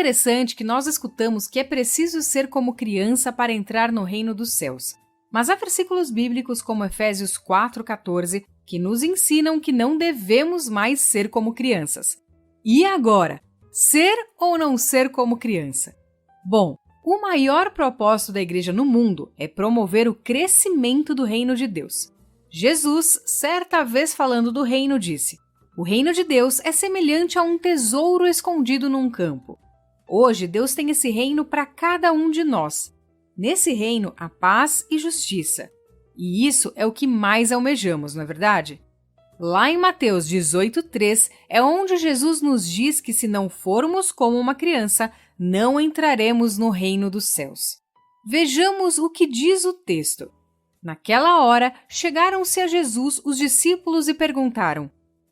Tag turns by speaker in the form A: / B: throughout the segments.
A: interessante que nós escutamos que é preciso ser como criança para entrar no reino dos céus. Mas há versículos bíblicos como Efésios 4,14 que nos ensinam que não devemos mais ser como crianças. E agora? Ser ou não ser como criança? Bom, o maior propósito da igreja no mundo é promover o crescimento do reino de Deus. Jesus, certa vez falando do reino, disse: "O reino de Deus é semelhante a um tesouro escondido num campo." Hoje, Deus tem esse reino para cada um de nós. Nesse reino, há paz e justiça. E isso é o que mais almejamos, não é verdade? Lá em Mateus 18,3 é onde Jesus nos diz que se não formos como uma criança, não entraremos no reino dos céus. Vejamos o que diz o texto. Naquela hora, chegaram-se a Jesus os discípulos e perguntaram: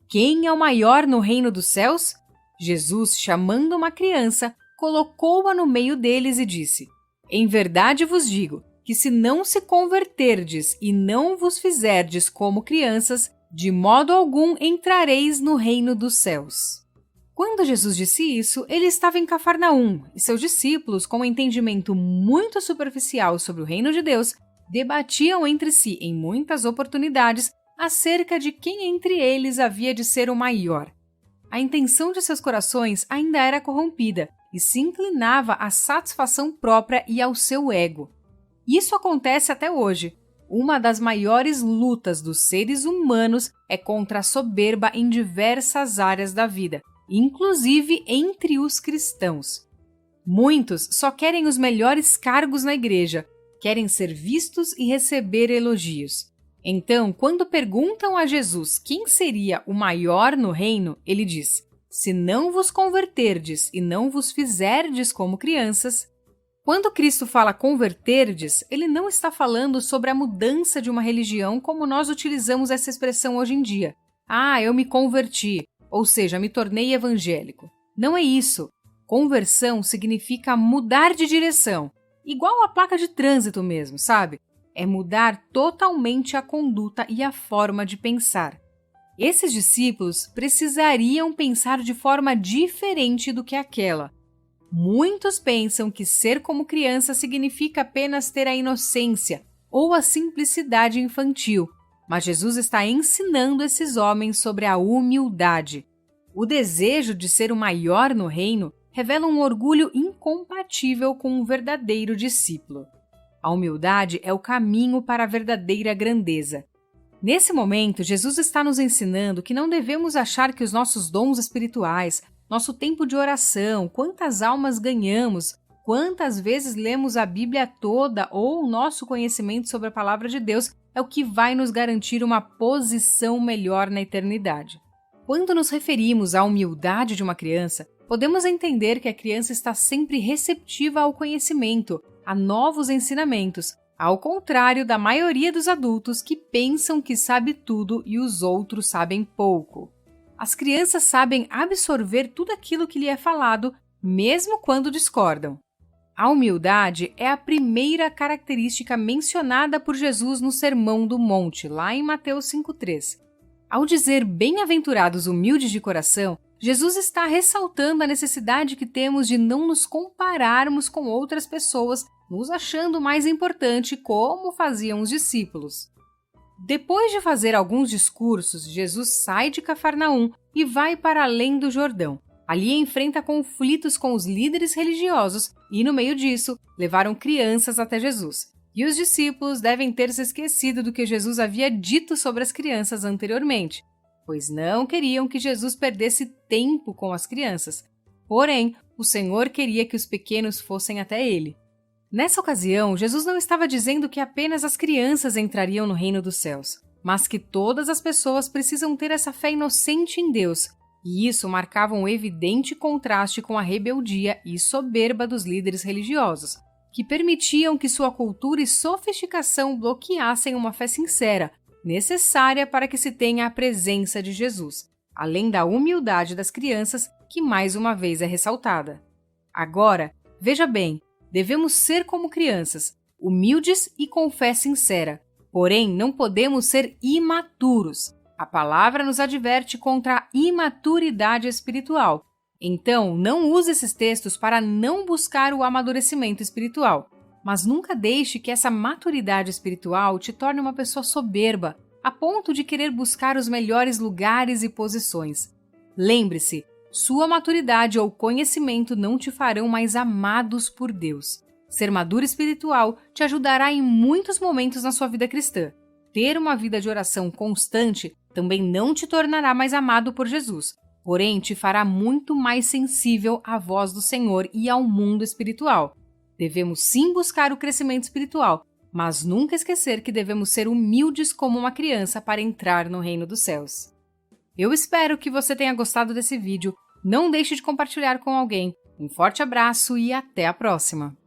A: "Quem é o maior no reino dos céus?" Jesus, chamando uma criança, colocou-a no meio deles e disse: "Em verdade vos digo, que se não se converterdes e não vos fizerdes como crianças, de modo algum entrareis no reino dos céus." Quando Jesus disse isso, ele estava em Cafarnaum e seus discípulos, com um entendimento muito superficial sobre o reino de Deus, debatiam entre si em muitas oportunidades acerca de quem entre eles havia de ser o maior. A intenção de seus corações ainda era corrompida e se inclinava à satisfação própria e ao seu ego. Isso acontece até hoje. Uma das maiores lutas dos seres humanos é contra a soberba em diversas áreas da vida, inclusive entre os cristãos. Muitos só querem os melhores cargos na igreja, querem ser vistos e receber elogios. Então, quando perguntam a Jesus quem seria o maior no reino, ele diz: "Se não vos converterdes e não vos fizerdes como crianças." Quando Cristo fala converterdes, ele não está falando sobre a mudança de uma religião como nós utilizamos essa expressão hoje em dia. "Ah, eu me converti", ou seja, me tornei evangélico. Não é isso. Conversão significa mudar de direção, igual a placa de trânsito mesmo, sabe? É mudar totalmente a conduta e a forma de pensar. Esses discípulos precisariam pensar de forma diferente do que aquela. Muitos pensam que ser como criança significa apenas ter a inocência ou a simplicidade infantil, mas Jesus está ensinando esses homens sobre a humildade. O desejo de ser o maior no reino revela um orgulho incompatível com um verdadeiro discípulo. A humildade é o caminho para a verdadeira grandeza. Nesse momento, Jesus está nos ensinando que não devemos achar que os nossos dons espirituais, nosso tempo de oração, quantas almas ganhamos, quantas vezes lemos a Bíblia toda ou o nosso conhecimento sobre a palavra de Deus é o que vai nos garantir uma posição melhor na eternidade. Quando nos referimos à humildade de uma criança, podemos entender que a criança está sempre receptiva ao conhecimento, a novos ensinamentos, ao contrário da maioria dos adultos que pensam que sabe tudo e os outros sabem pouco. As crianças sabem absorver tudo aquilo que lhe é falado, mesmo quando discordam. A humildade é a primeira característica mencionada por Jesus no Sermão do Monte, lá em Mateus 5,3. Ao dizer bem-aventurados humildes de coração, Jesus está ressaltando a necessidade que temos de não nos compararmos com outras pessoas, nos achando mais importante, como faziam os discípulos. Depois de fazer alguns discursos, Jesus sai de Cafarnaum e vai para além do Jordão. Ali enfrenta conflitos com os líderes religiosos e, no meio disso, levaram crianças até Jesus. E os discípulos devem ter se esquecido do que Jesus havia dito sobre as crianças anteriormente, pois não queriam que Jesus perdesse tempo com as crianças. Porém, o Senhor queria que os pequenos fossem até ele. Nessa ocasião, Jesus não estava dizendo que apenas as crianças entrariam no reino dos céus, mas que todas as pessoas precisam ter essa fé inocente em Deus, e isso marcava um evidente contraste com a rebeldia e soberba dos líderes religiosos, que permitiam que sua cultura e sofisticação bloqueassem uma fé sincera, necessária para que se tenha a presença de Jesus, além da humildade das crianças, que mais uma vez é ressaltada. Agora, veja bem, devemos ser como crianças, humildes e com fé sincera, porém não podemos ser imaturos. A palavra nos adverte contra a imaturidade espiritual. Então, não use esses textos para não buscar o amadurecimento espiritual, mas nunca deixe que essa maturidade espiritual te torne uma pessoa soberba, a ponto de querer buscar os melhores lugares e posições. Lembre-se, sua maturidade ou conhecimento não te farão mais amados por Deus. Ser maduro espiritual te ajudará em muitos momentos na sua vida cristã. Ter uma vida de oração constante também não te tornará mais amado por Jesus, porém te fará muito mais sensível à voz do Senhor e ao mundo espiritual. Devemos sim buscar o crescimento espiritual, mas nunca esquecer que devemos ser humildes como uma criança para entrar no reino dos céus. Eu espero que você tenha gostado desse vídeo. Não deixe de compartilhar com alguém. Um forte abraço e até a próxima!